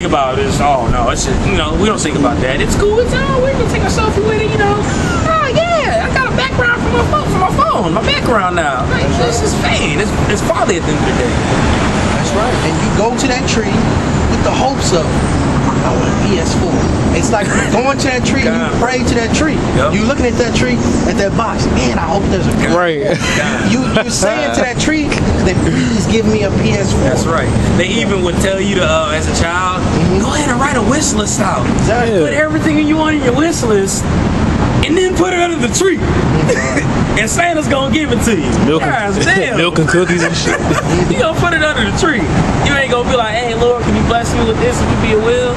about this. Oh no, it's just, we don't think about that. It's cool. It's we're gonna take a selfie with it. Oh yeah, I got a background for my phone. My background now. Like, this is fame. It's folly at the end of the day. That's right. And you go to that tree with the hopes of, I want a PS4. It's like going to that tree and you pray to that tree. Yep. You looking at that tree, at that box. Man, I hope there's a gun. Right. You're saying to that tree, that please give me a PS4. That's right. They even would tell you to, as a child, go ahead and write a wish list out. Exactly. Put everything you want in your wish list, and then put it under the tree. And Santa's gonna give it to you. Milk, milk and cookies and shit. You gonna put it under the tree. You ain't gonna be like, hey Lord, can you bless me with this if you be a will?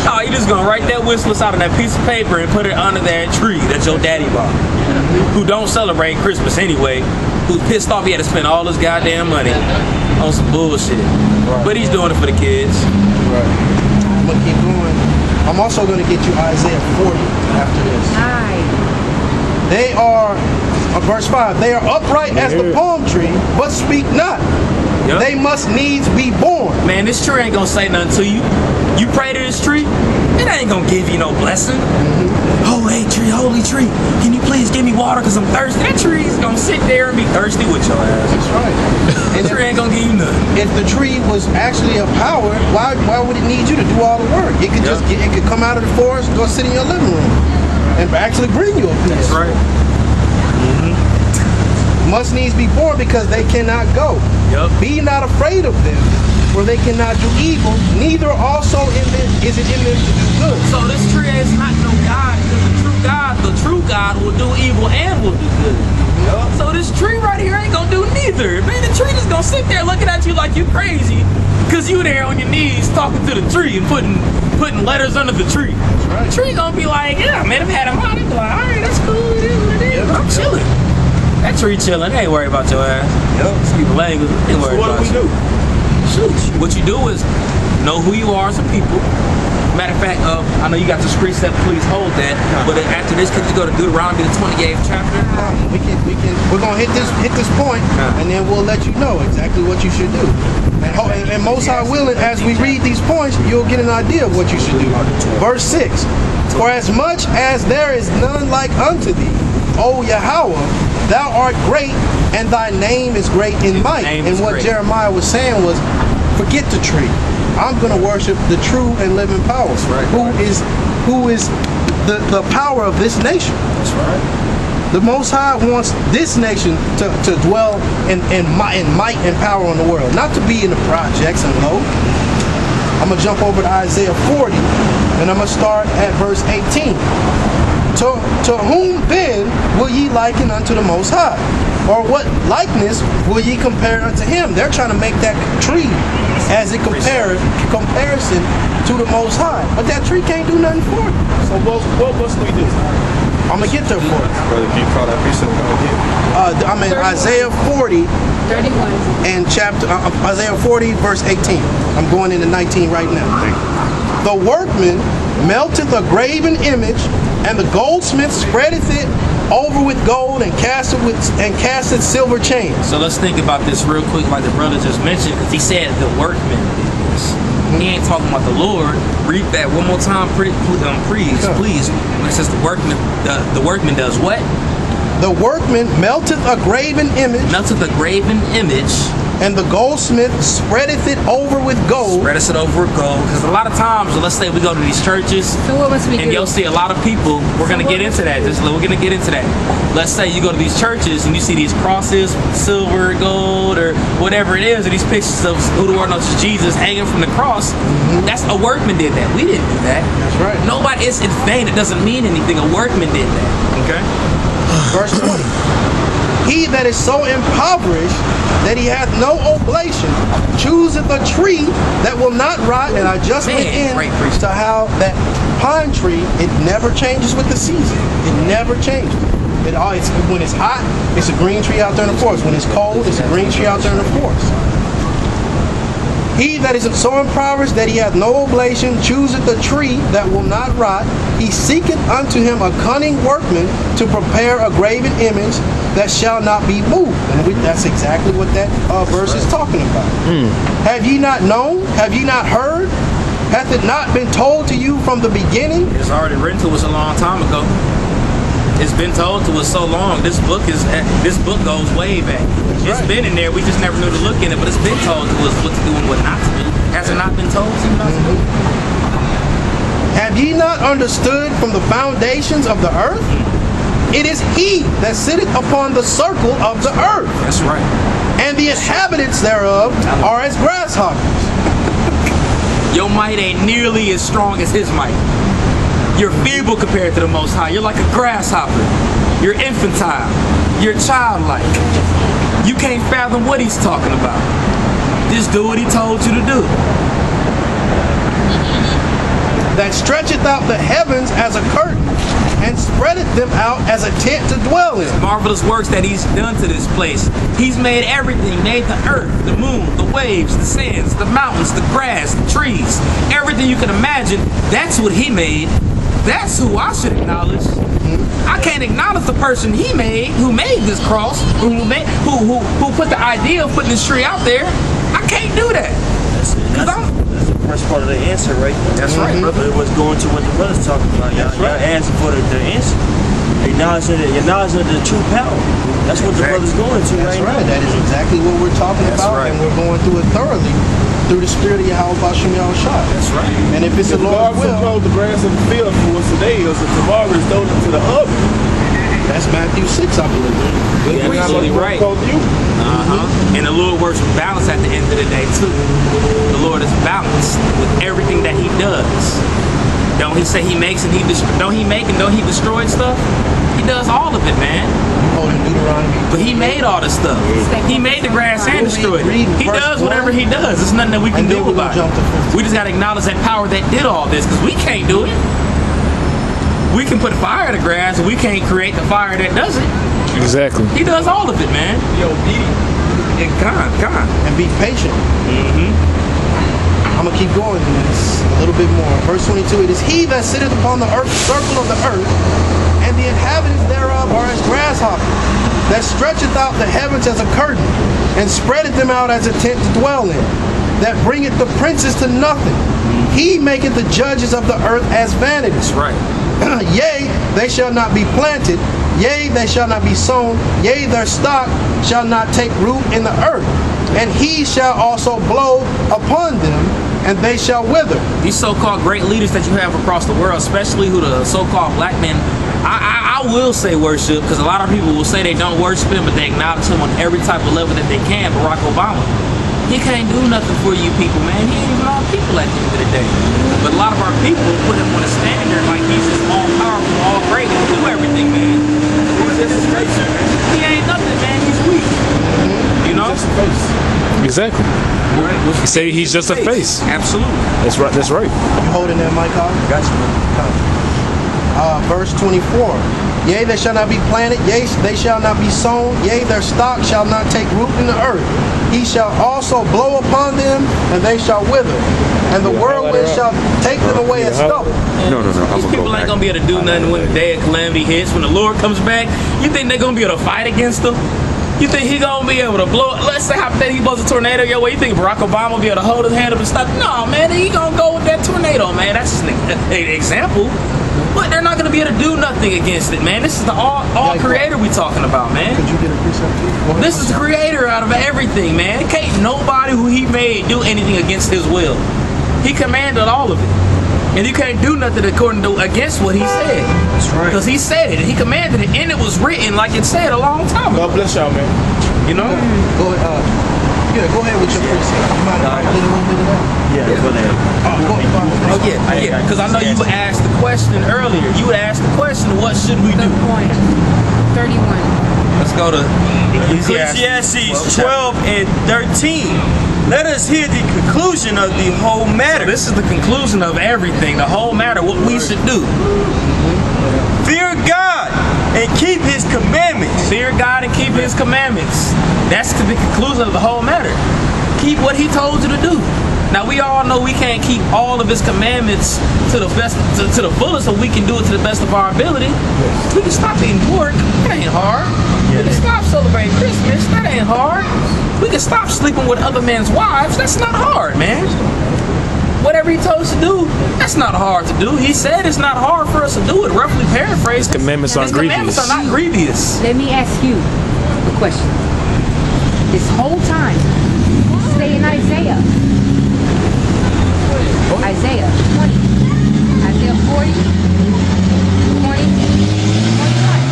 No, you just gonna write that wish list out on that piece of paper and put it under that tree that your daddy bought. Who don't celebrate Christmas anyway. Who's pissed off he had to spend all his goddamn money on some bullshit. Right. But he's doing it for the kids. Right. I'm gonna keep going. I'm also gonna get you Isaiah 40 after this. They are, verse 5, they are upright as the palm tree, but speak not. Yep. They must needs be born. Man, this tree ain't gonna say nothing to you. You pray to this tree, it ain't gonna give you no blessing. Oh, hey tree, holy tree, can you please give me water because I'm thirsty? That tree's gonna sit there and be thirsty with your ass. That's right. And the tree ain't gonna give you nothing. If the tree was actually a power, why would it need you to do all the work? It could just it could come out of the forest, go sit in your living room, and actually bring you a piece. That's right. Must needs be born because they cannot go. Yep. Be not afraid of them, for they cannot do evil, neither also is it in them to do good. So this tree is not no God, because the true God will do evil and will do good. Yep. So this tree right here ain't gonna do neither. Man, the tree just gonna sit there looking at you like you crazy, because you there on your knees talking to the tree and putting letters under the tree. That's right. The tree gonna be like, yeah, man, I've had a lot. Be like, all right, that's cool. It is what it is. I'm chilling. That tree chilling. They ain't worried about your ass. Excuse the language. They ain't worried about you. Shoot. What you do is know who you are as a people. Matter of fact, I know you got the screen set. Please hold that. But after this, could you go to Deuteronomy the 28th chapter? We're gonna hit this point, and then we'll let you know exactly what you should do. And most high willing, as we read these points, you'll get an idea of what you should do. Verse 6. For as much as there is none like unto thee, O Yahweh, thou art great, and thy name is great in might. And what Jeremiah was saying was, forget the tree. I'm going to worship the true and living power, who is the power of this nation. That's right. The Most High wants this nation to dwell in might and power on the world, not to be in the projects and low. I'm going to jump over to Isaiah 40, and I'm going to start at verse 18. To whom then will ye liken unto the Most High? Or what likeness will ye compare unto him? They're trying to make that tree as a comparison to the Most High. But that tree can't do nothing for it. So what must we do? I'm going to get there for it. Brother, can you call that piece of again? I'm in Isaiah 40 and Isaiah 40 verse 18. I'm going into 19 right now. The workman melteth a graven image, and the goldsmith spreadeth it over with gold and casteth silver chains. So let's think about this real quick, like the brother just mentioned, because he said the workman did this. He ain't talking about the Lord. Read that one more time, please. When it says the workman does what? The workman melteth a graven image. And the goldsmith spreadeth it over with gold. Because a lot of times, let's say we go to these churches, so what must we and do? you'll see a lot of people. We're going to get into that. We're going to get into that. Let's say you go to these churches and you see these crosses, silver, gold, or whatever it is, or these pictures of who the Lord knows is Jesus hanging from the cross. That's a workman did that. We didn't do that. That's right. Nobody. It's vain. It doesn't mean anything. A workman did that. Okay. Verse 20. He that is so impoverished that he hath no oblation chooseth a tree that will not rot. And I just went in to how that pine tree, it never changes with the season. It never changes. When it's hot, it's a green tree out there in the forest. When it's cold, it's a green tree out there in the forest. He that is so impoverished that he hath no oblation chooseth a tree that will not rot. He seeketh unto him a cunning workman to prepare a graven image that shall not be moved. And that's exactly what that verse is talking about. Have ye not known? Have ye not heard? Hath it not been told to you from the beginning? It's already written to us a long time ago. It's been told to us so long. This book goes way back. It's been in there. We just never knew to look in it, but it's been told to us what to do and what not to do. Has it not been told to you not to do? Have ye not understood from the foundations of the earth? It is he that sitteth upon the circle of the earth. That's right. And the inhabitants thereof are as grasshoppers. Your might ain't nearly as strong as his might. You're feeble compared to the Most High. You're like a grasshopper. You're infantile. You're childlike. You can't fathom what he's talking about. Just do what he told you to do. That stretcheth out the heavens as a curtain, and spreadeth them out as a tent to dwell in. Marvelous works that he's done to this place. He's made everything. Made the earth, the moon, the waves, the sands, the mountains, the grass, the trees. Everything you can imagine, that's what he made. That's who I should acknowledge. I can't acknowledge the person he made, who made this cross, who put the idea of putting this tree out there. I can't do that. That's the first part of the answer, right? That's right, brother. It was going to what the brother's talking about. Y'all answer for the answer. Acknowledging the true power. That's what the brother's going to That's right right. now. That is exactly what we're talking about, right. and we're going through it thoroughly through the spirit of Yahweh Shem Yahushua. That's right. And if it's If the God Lord's will, supplied the grass of the field for us today, or if tomorrow is thrown into the oven, that's Matthew 6, I believe. You're absolutely right. And the Lord works with balance at the end of the day too. The Lord is balanced with everything that he does. Don't he say he makes and don't he destroy stuff? He does all of it, man. Holding Deuteronomy. But he made all this stuff. He made the grass and destroyed it. He does whatever he does. There's nothing that we can do about it. We just gotta acknowledge that power that did all this, because we can't do it. We can put fire to grass, and we can't create the fire that does it. Exactly. He does all of it, man. be obedient. And God. And be patient. I'm going to keep going in this a little bit more. Verse 22, it is he that sitteth upon the circle of the earth, and the inhabitants thereof are as grasshoppers, that stretcheth out the heavens as a curtain, and spreadeth them out as a tent to dwell in, that bringeth the princes to nothing. He maketh the judges of the earth as vanity. That's right. Yea, they shall not be planted. Yea, they shall not be sown. Yea, their stock shall not take root in the earth. And he shall also blow upon them, and they shall wither. These so-called great leaders that you have across the world, especially who the so-called black men, I will say worship, because a lot of people will say they don't worship him, but they acknowledge him on every type of level that they can. Barack Obama, he can't do nothing for you people, man. He ain't even our people at the end of the day. But a lot of our people put him on a standard like he's just all powerful, all great, and do everything, man. He ain't nothing, man. He's weak. You know? Exactly. You say he's just a face. Absolutely. That's right. That's right. You holding that mic off? Got you. Verse 24. Yea, they shall not be planted. Yea, they shall not be sown. Yea, their stock shall not take root in the earth. He shall also blow upon them, and they shall wither. And the whirlwind shall take them away as stubble. No. These people ain't gonna be able to do nothing when the day of calamity hits. When the Lord comes back, you think they're gonna be able to fight against him? You think he gonna be able to blow? Let's say hypothetically he blows a tornado your way. You think Barack Obama will be able to hold his hand up and stop? No, man, he gonna go with that tornado, man. That's just an example. But they're not gonna be able to do nothing against it, man. This is the all creator we talking about, man. Could you get a precept, please? This is the creator out of everything, man. Can't nobody who he made do anything against his will. He commanded all of it. And you can't do nothing against what he said. That's right. Because he said it, and he commanded it, and it was written like it said a long time ago. God bless y'all, man. You know? Go ahead with your precept. You mind if I get a little bit of that? Yeah, go ahead. Oh, yeah. Because I know you asked the question earlier. You asked the question, what should we do? Good point. 31. Let's go to Ecclesiastes 12 and 13. Let us hear the conclusion of the whole matter. This is the conclusion of everything, the whole matter, what we should do. Fear God and keep his commandments. Fear God and keep his commandments. That's the conclusion of the whole matter. Keep what he told you to do. Now we all know we can't keep all of his commandments to the best, to the fullest, so we can do it to the best of our ability. We can stop eating pork. That ain't hard. We can stop celebrating Christmas. That ain't hard. We can stop sleeping with other men's wives. That's not hard, man. whatever he told us to do, that's not hard to do. He said it's not hard for us to do it. Roughly paraphrased. His commandments aren't Commandments grievous. are not grievous. Let me ask you a question. This whole time, stay in Isaiah. Isaiah 20. Isaiah 40. 20. 21.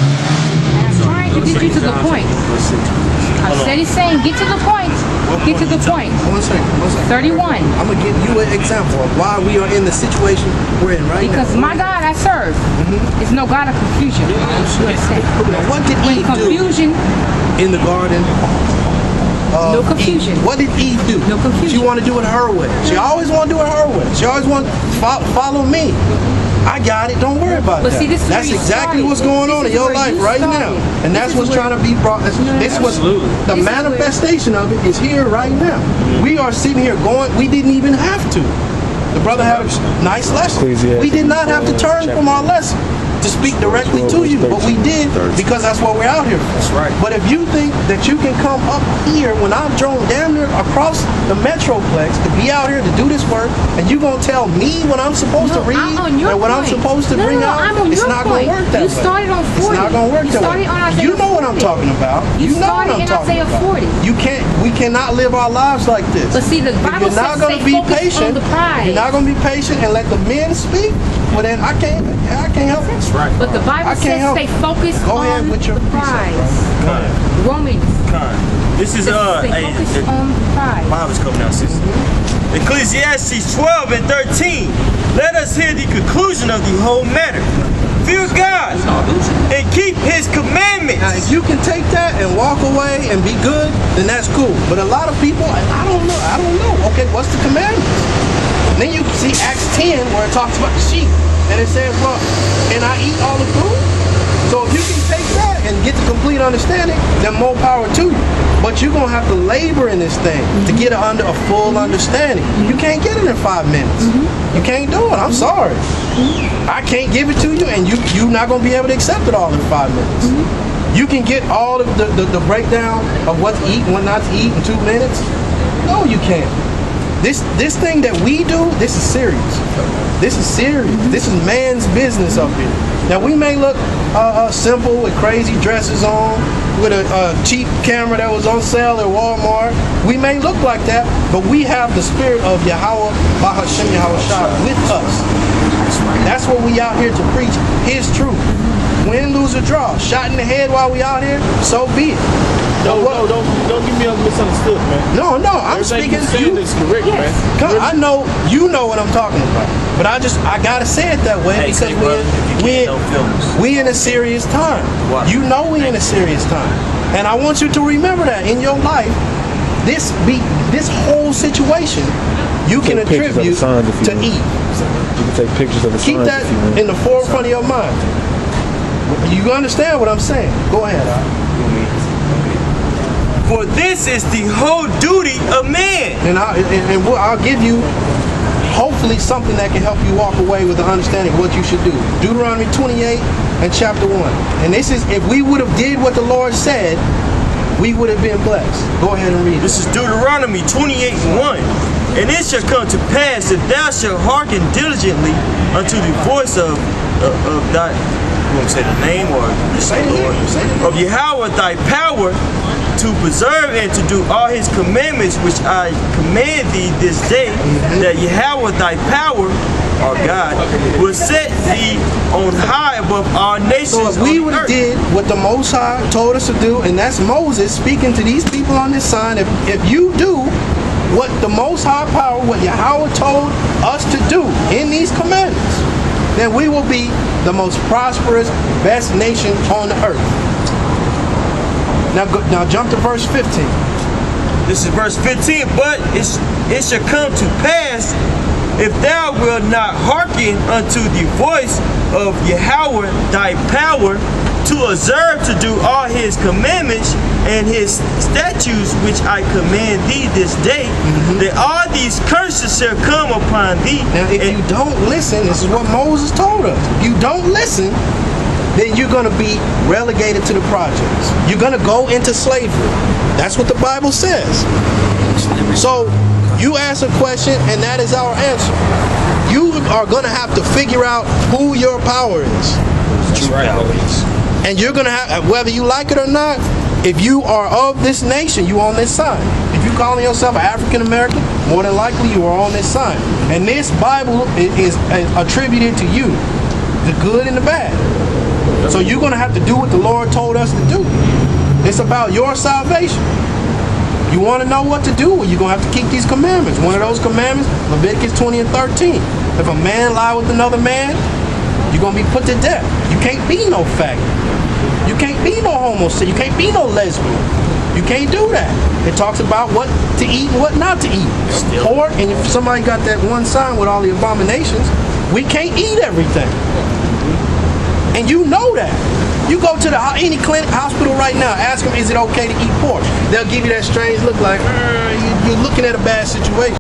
And I'm trying to get you to the point. I'm steady saying, get to the point. Get to the point. 1 second. 31. I'm gonna give you an example of why we are in the situation we're in right Because now. my God I serve is no God of confusion. You understand? Now, what did When Eve do confusion, in the garden? no confusion. What did Eve do? No confusion. She wanted to do it her way. She always want to do it her way. She always want to follow me. I got it. Don't worry about But that. see, this is That's where you exactly started. what's going This on in is your where life you right started. now, and that's This is what's where- trying to be brought. This was the This is manifestation of it is here right now. We are sitting here going. We didn't even have to. The brother had a nice lesson. Ecclesiastes We did not have to turn from our lesson to speak directly to you, but we did because that's what we're out here for. That's right. But if you think that you can come up here when I've drove damn near across the Metroplex to be out here to do this work, and you gonna tell me what I'm supposed to read I'm on your and what I'm point. supposed to No, bring no, out, I'm on it's your not point. gonna work that You way. started on 40. It's not gonna work You that started way. on Isaiah You know what I'm 40. talking about. You know what started I'm in talking Isaiah about. 40. We cannot live our lives like this. But see, the If Bible you're not says gonna stay be focused patient, on the prize. you're not gonna be patient and let the men speak. Well, then I can't help it. That's right. But the Bible I can't says help stay it. focused Go ahead on with your the prize. Romans. This is Stay focused on the prize. Bible's coming out, sister. Ecclesiastes 12 and 13. Let us hear the conclusion of the whole matter. Fear God and keep His commandments. Now, if you can take that and walk away and be good, then that's cool. But a lot of people, I don't know. Okay, what's the commandments? Then you see Acts 10 where it talks about the sheep. And it says, well, and I eat all the food? So if you can take that and get the complete understanding, then more power to you. But you're going to have to labor in this thing to get it under a full understanding. You can't get it in 5 minutes. You can't do it. I'm sorry. I can't give it to you, and you're not going to be able to accept it all in 5 minutes. You can get all of the breakdown of what to eat and what not to eat in 2 minutes. No, you can't. This thing that we do, this is serious. This is serious. This is man's business up here. Now we may look simple with crazy dresses on, with a cheap camera that was on sale at Walmart. We may look like that, but we have the spirit of Yahweh Bahashem Yahushua with us. That's what we out here to preach His truth. Win, lose, or draw. Shot in the head while we out here, so be it. Don't get me misunderstood, man. No, I'm Everything speaking you're saying is correct, Yes. man. Come, I know you know what I'm talking about, but I gotta say it that way Hey, because say, brother, if you can't, don't film us. we in a serious time. What? You know we in a serious time, and I want you to remember that in your life, this whole situation, you can Take pictures of the attribute signs if you to want. Eve. You can take pictures of the Keep signs that if you want. in the forefront of your mind. You understand what I'm saying? Go ahead. For this is the whole duty of man. And I'll give you hopefully something that can help you walk away with the understanding of what you should do. Deuteronomy 28 and chapter 1. And this is, if we would have did what the Lord said, we would have been blessed. Go ahead and read This is Deuteronomy 28:1. And it shall come to pass if thou shalt hearken diligently unto the voice of thy, you want to say the name or just say Lord, of Yahweh thy power, to preserve and to do all His commandments which I command thee this day, that Yahweh thy power, our God, will set thee on high above all nations. So if we on would the have earth. did what the Most High told us to do, and that's Moses speaking to these people on this sign, if you do what the Most High power, what Yahweh told us to do in these commandments, then we will be the most prosperous, best nation on the earth. Now jump to verse 15. This is verse 15. But it shall come to pass, if thou wilt not hearken unto the voice of Yahweh thy power, to observe to do all His commandments and His statutes which I command thee this day, that all these curses shall come upon thee. Now if you don't listen, this is what Moses told us. If you don't listen, then you're going to be relegated to the projects. You're going to go into slavery. That's what the Bible says. So You ask a question, and that is our answer. You are going to have to figure out who your power is. True power is. And you're going to have, whether you like it or not, if you are of this nation, you on this side. If you calling yourself African American, more than likely you are on this side. And this Bible is attributed to you, the good and the bad. So you're going to have to do what the Lord told us to do. It's about your salvation. You want to know what to do? Well, you're going to have to keep these commandments. One of those commandments, Leviticus 20 and 13. If a man lie with another man, you're going to be put to death. You can't be no faggot. You can't be no homosexual. You can't be no lesbian. You can't do that. It talks about what to eat and what not to eat. Pork, and if somebody got that one sign with all the abominations, we can't eat everything. And you know that. You go to any clinic, hospital right now, ask them, is it okay to eat pork? They'll give you that strange look like, you're looking at a bad situation.